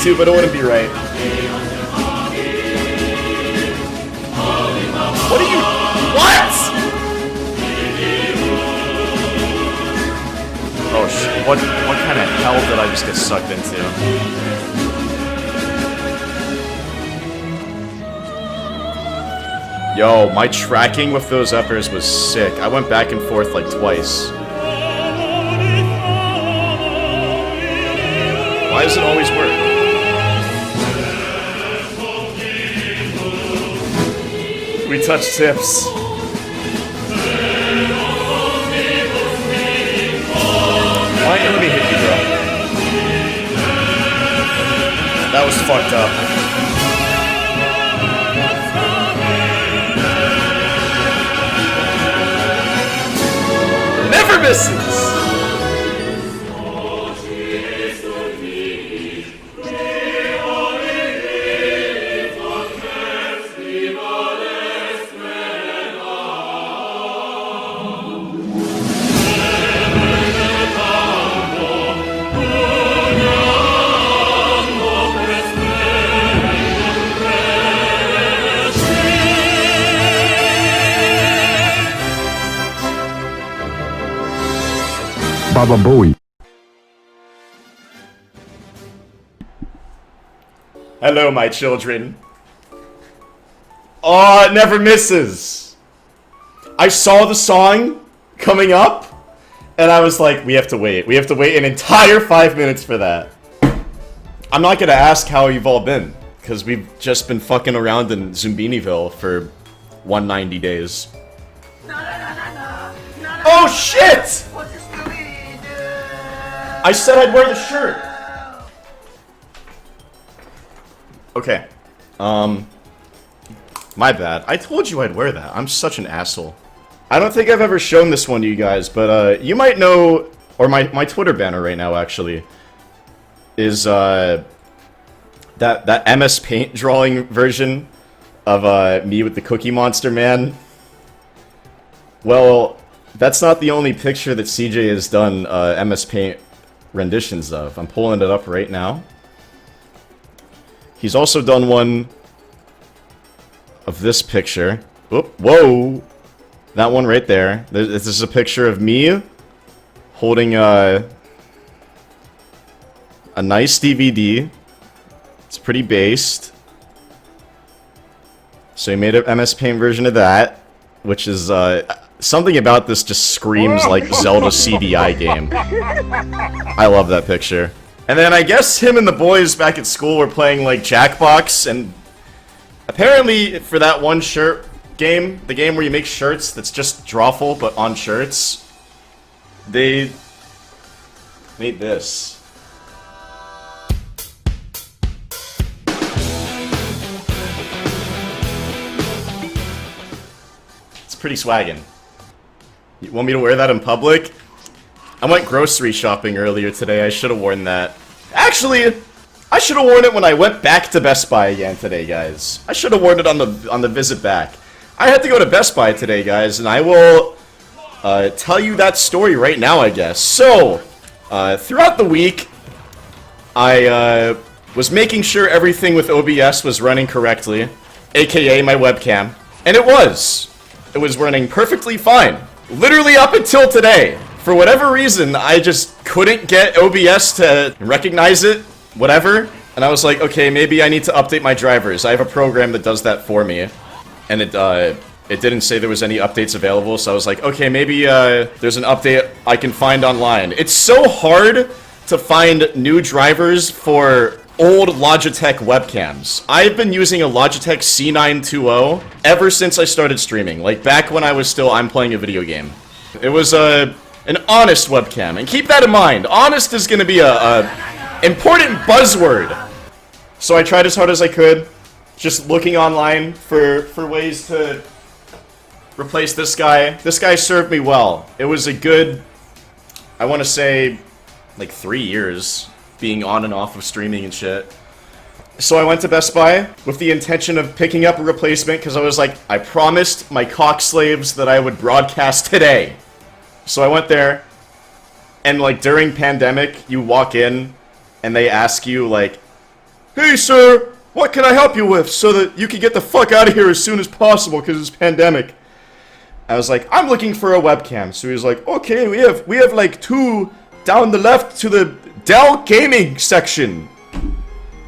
to, but it wouldn't be right. What are you... What?! Oh shit, what kind of hell did I just get sucked into? Yo, my tracking with those uppers was sick. I went back and forth like twice. Why does it always work? We touch tips. Why don't you let me hit you, bro? That was fucked up. Never misses! Baba Bowie. Hello, my children. Oh, it never misses. I saw the song coming up, and I was like, we have to wait. We have to wait an entire 5 minutes for that. I'm not gonna ask how you've all been, because we've just been fucking around in Zumbiniville for 190 days. Oh, shit! I said I'd wear the shirt! Okay. My bad. I told you I'd wear that. I'm such an asshole. I don't think I've ever shown this one to you guys, but, you might know... Or my Twitter banner right now, actually, is, that MS Paint drawing version of, me with the Cookie Monster Man. Well, that's not the only picture that CJ has done, MS Paint renditions of. I'm pulling it up right now. He's also done one of this picture. Oop, whoa! That one right there. This is a picture of me holding a nice DVD. It's pretty based. So he made an MS Paint version of that, which is, something about this just screams like Zelda CDI game. I love that picture. And then I guess him and the boys back at school were playing like Jackbox, and apparently for that one shirt game, the game where you make shirts that's just drawful but on shirts, they made this. It's pretty swaggin'. You want me to wear that in public? I went grocery shopping earlier today. I should have worn that. Actually, I should have worn it when I went back to Best Buy again today, guys. I should have worn it on the visit back. I had to go to Best Buy today, guys, and I will tell you that story right now, I guess. So, throughout the week, I was making sure everything with OBS was running correctly, aka my webcam, and it was. It was running perfectly fine. Literally up until today. For whatever reason, I just couldn't get OBS to recognize it, whatever. And I was like, okay, maybe I need to update my drivers. I have a program that does that for me. And it didn't say there was any updates available, so I was like, okay, maybe there's an update I can find online. It's so hard to find new drivers for old Logitech webcams. I've been using a Logitech C920 ever since I started streaming. Like, back when I was still, I'm playing a video game. It was an honest webcam, and keep that in mind. Honest is gonna be a important buzzword. So I tried as hard as I could, just looking online for ways to replace this guy. This guy served me well. It was a good, I want to say, like 3 years being on and off of streaming and shit. So I went to Best Buy with the intention of picking up a replacement because I was like, I promised my cock slaves that I would broadcast today. So I went there, and like during pandemic, you walk in and they ask you like, Hey, sir, what can I help you with so that you can get the fuck out of here as soon as possible because it's pandemic? I was like, I'm looking for a webcam. So he was like, okay, we have like 2 down the left to the Dell gaming section.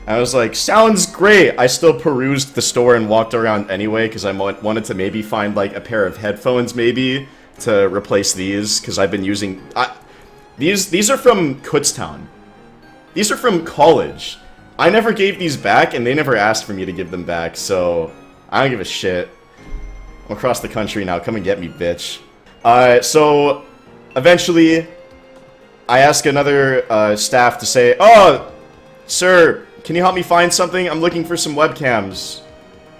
I was like, sounds great. I still perused the store and walked around anyway because I wanted to maybe find like a pair of headphones maybe to replace these because I've been using... These are from Kutztown. These are from college. I never gave these back and they never asked for me to give them back, so I don't give a shit. I'm across the country now. Come and get me, bitch. So eventually I ask another staff to say, oh, sir, can you help me find something? I'm looking for some webcams.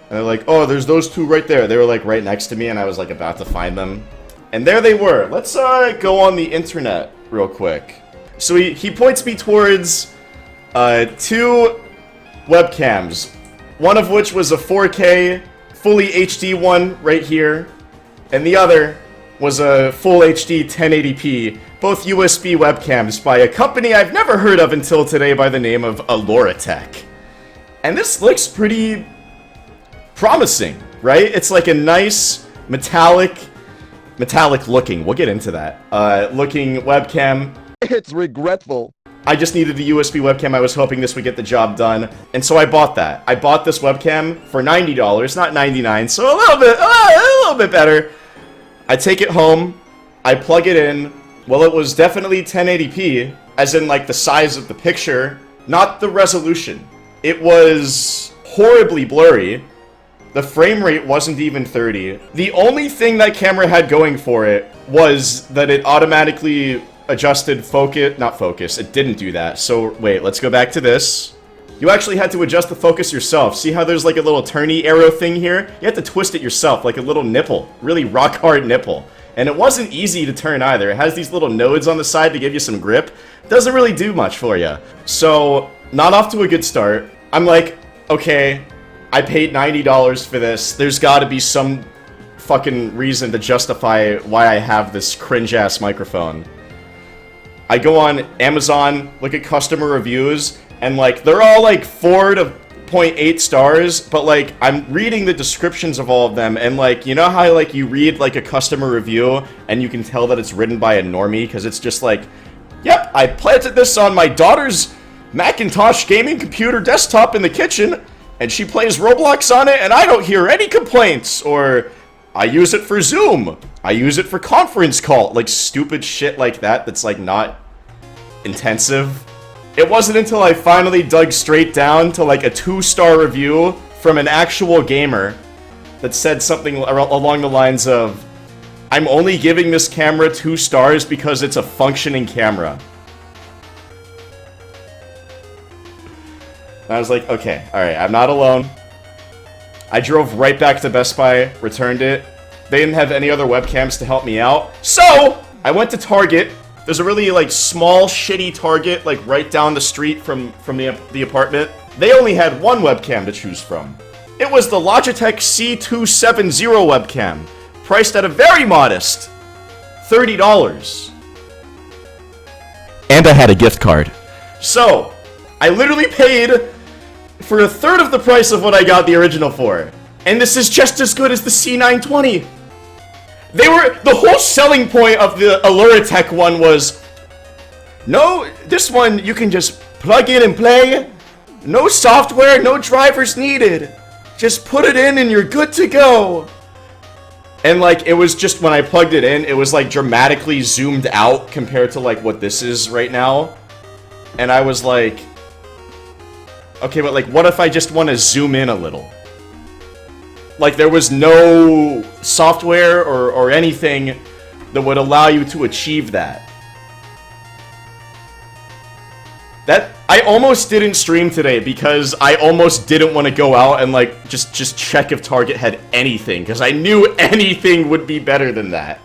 And they're like, oh, there's those 2 right there. They were like right next to me and I was like about to find them. And there they were. Let's go on the internet real quick. So he points me towards 2 webcams. One of which was a 4K fully HD one right here. And the other was a full HD 1080p. Both USB webcams by a company I've never heard of until today by the name of Aloratech. And this looks pretty promising, right? It's like a nice metallic looking, we'll get into that, looking webcam. It's regretful. I just needed the USB webcam. I was hoping this would get the job done. And so I bought that. I bought this webcam for $90, not $99, so a little bit better. I take it home. I plug it in. Well, it was definitely 1080p, as in like the size of the picture, not the resolution. It was horribly blurry. The frame rate wasn't even 30. The only thing that camera had going for it was that it automatically adjusted focus. It didn't do that. So wait, let's go back to this. You actually had to adjust the focus yourself. See how there's like a little turny arrow thing here? You have to twist it yourself, like a little nipple. Really rock hard nipple. And it wasn't easy to turn either. It has these little nodes on the side to give you some grip. Doesn't really do much for you. So, not off to a good start. I'm like, okay, I paid $90 for this. There's gotta be some fucking reason to justify why I have this cringe-ass microphone. I go on Amazon, look at customer reviews, and like, they're all like 4 to 0.8 stars, but like, I'm reading the descriptions of all of them, and like, you know how like you read like a customer review, and you can tell that it's written by a normie, because it's just like, yep, I planted this on my daughter's Macintosh gaming computer desktop in the kitchen, and she plays Roblox on it, and I don't hear any complaints, or I use it for Zoom, I use it for conference call, like stupid shit like that that's like not intensive. It wasn't until I finally dug straight down to like a 2-star review from an actual gamer that said something along the lines of, I'm only giving this camera 2 stars because it's a functioning camera. And I was like, okay, alright, I'm not alone. I drove right back to Best Buy, returned it. They didn't have any other webcams to help me out. So, I went to Target. There's a really, like, small, shitty Target, like, right down the street from the apartment. They only had one webcam to choose from. It was the Logitech C270 webcam, priced at a very modest $30. And I had a gift card. So, I literally paid for a third of the price of what I got the original for. And this is just as good as the C920. The whole selling point of the Aloratech one was, no, this one you can just plug in and play. No software, no drivers needed. Just put it in and you're good to go. And like, it was just, when I plugged it in, it was like dramatically zoomed out compared to like what this is right now. And I was like, okay, but like, what if I just want to zoom in a little? Like, there was no software or anything that would allow you to achieve that. I almost didn't stream today because I almost didn't want to go out and like, just check if Target had anything, because I knew anything would be better than that.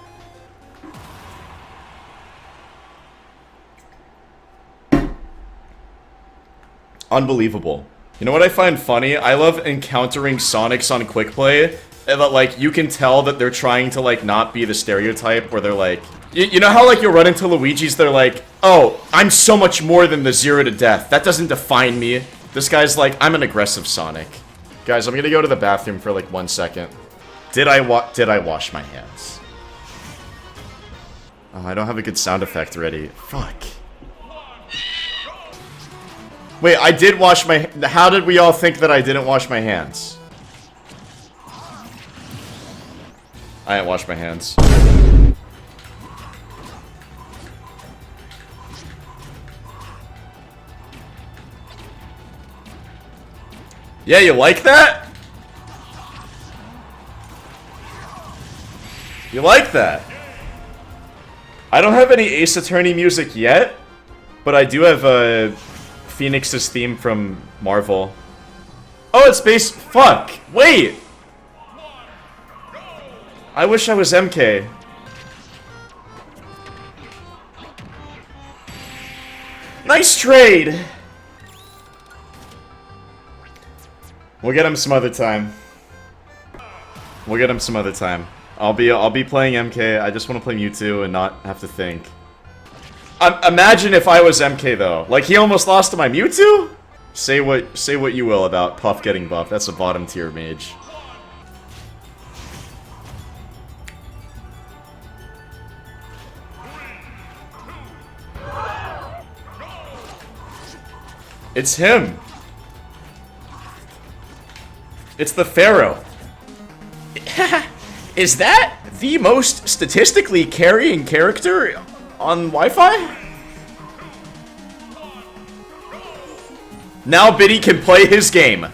Unbelievable. You know what I find funny? I love encountering Sonics on Quick Play, and that, like, you can tell that they're trying to, like, not be the stereotype where they're like... You know how, like, you'll run into Luigi's, they're like, oh, I'm so much more than the 0 to death. That doesn't define me. This guy's like, I'm an aggressive Sonic. Guys, I'm gonna go to the bathroom for like 1 second. Did I wash my hands? Oh, I don't have a good sound effect ready. Fuck. Wait, I did wash my... How did we all think that I didn't wash my hands? I didn't wash my hands. Yeah, you like that? You like that? I don't have any Ace Attorney music yet, but I do have Phoenix's theme from Marvel. Oh, it's based... Fuck! Wait! I wish I was MK. Nice trade! We'll get him some other time. We'll get him some other time. I'll be playing MK. I just want to play Mewtwo and not have to think. Imagine if I was MK though. Like he almost lost to my Mewtwo? Say what you will about Puff getting buffed. That's a bottom tier mage. It's him. It's the Pharaoh. Is that the most statistically carrying character on Wi-Fi? Now Biddy can play his game.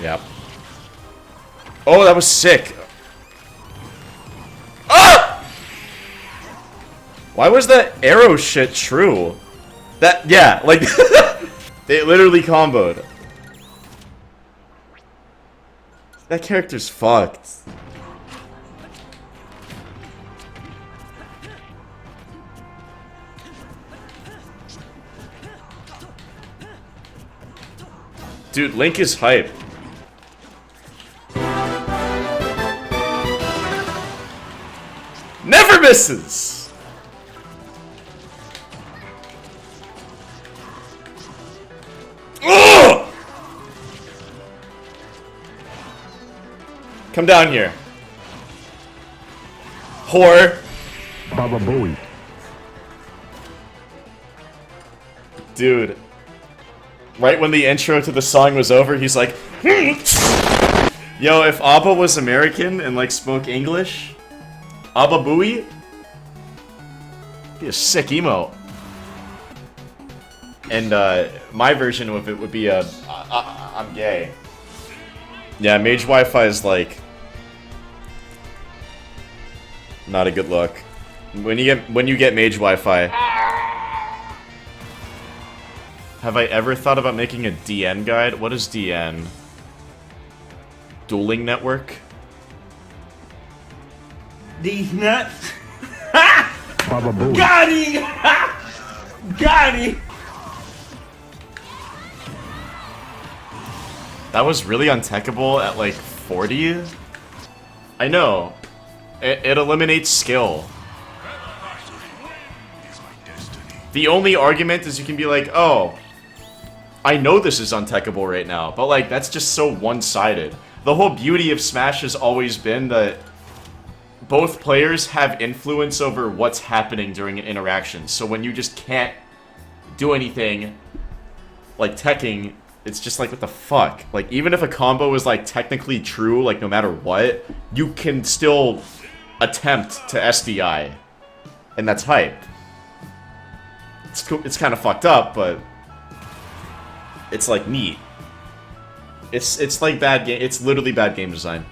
Yep. Oh, that was sick. Ah! Why was that arrow shit true? That, yeah, like, it literally comboed. That character's fucked. Dude, Link is hype. Never misses! Ugh! Come down here. Whore. Baba Booey. Dude. Right when the intro to the song was over, he's like, yo, if Abba was American and like spoke English, Abba Booey, be a sick emote. And my version of it would be I'm gay. Yeah, Mage Wi-Fi is like not a good look. When you get Mage Wi-Fi. Have I ever thought about making a DN guide? What is DN? Dueling network? These nuts. Baba Booey. Got him! Got him! That was really untechable at like 40? I know. It eliminates skill. The only argument is you can be like, oh, I know this is untechable right now, but like, that's just so one-sided. The whole beauty of Smash has always been that both players have influence over what's happening during an interaction. So when you just can't do anything, like teching, it's just like, what the fuck? Like, even if a combo is like technically true, like no matter what, you can still attempt to SDI. And that's hype. It's kind of fucked up, but it's like neat. It's like bad game. It's literally bad game design.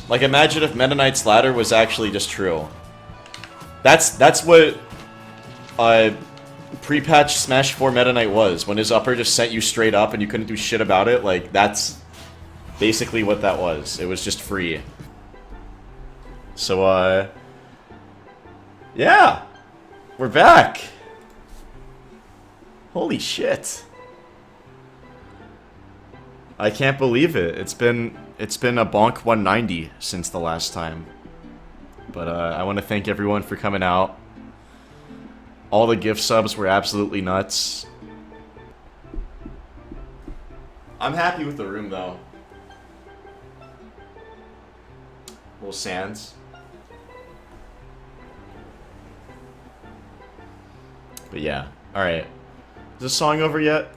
Like imagine if Meta Knight's ladder was actually just true. That's what pre-patch Smash 4 Meta Knight was. When his upper just sent you straight up and you couldn't do shit about it. Like that's basically what that was. It was just free. So yeah, we're back. Holy shit. I can't believe it. It's been a bonk 190 since the last time. But I want to thank everyone for coming out. All the gift subs were absolutely nuts. I'm happy with the room, though. Little sands. But yeah, alright. Is this song over yet?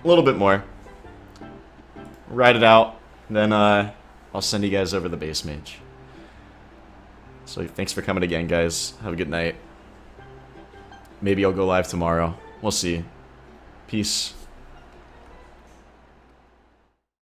A little bit more. Ride it out, then I'll send you guys over the base mage. So thanks for coming again, guys. Have a good night. Maybe I'll go live tomorrow. We'll see. Peace.